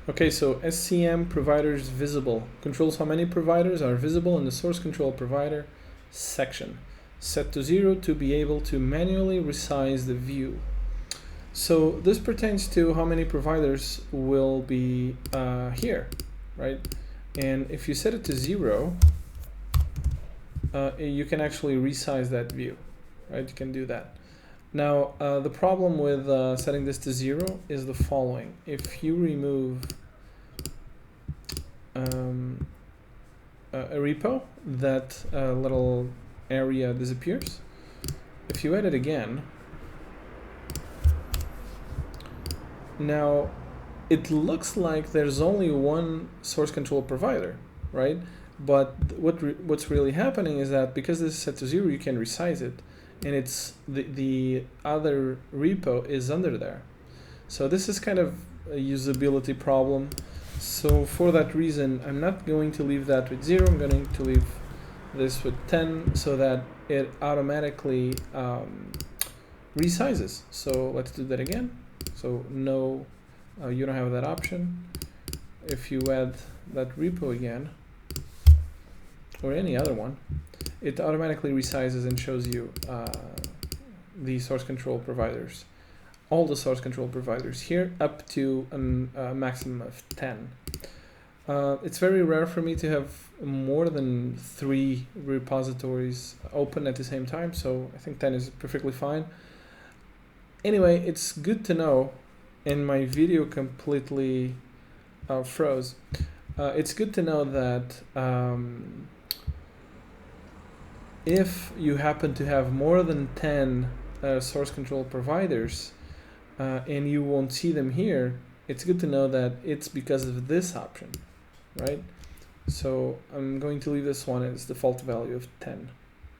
Okay, so scm.providers.visible controls how many providers are visible in the source control provider section. Set to 0 to be able to manually resize the view. So this pertains to how many providers will be here, right? And if you set it to 0, you can actually resize that view, right? You can do that. Now, the problem with setting this to 0 is the following. If you remove a repo, that little area disappears. If you edit again, now it looks like there's only one source control provider, right? But what's really happening is that because this is set to 0, you can resize it, and it's the other repo is under there. So this is kind of a usability problem. So for that reason, I'm not going to leave that with 0. I'm going to leave this with 10 so that it automatically resizes. So let's do that again. So no, you don't have that option. If you add that repo again, or any other one, it automatically resizes and shows you the source control providers. All the source control providers here up to a maximum of 10. It's very rare for me to have more than 3 repositories open at the same time, so I think 10 is perfectly fine. Anyway, it's good to know, and my video completely froze. It's good to know that if you happen to have more than 10 source control providers, and you won't see them here, it's good to know that it's because of this option, right? So I'm going to leave this one as default value of 10.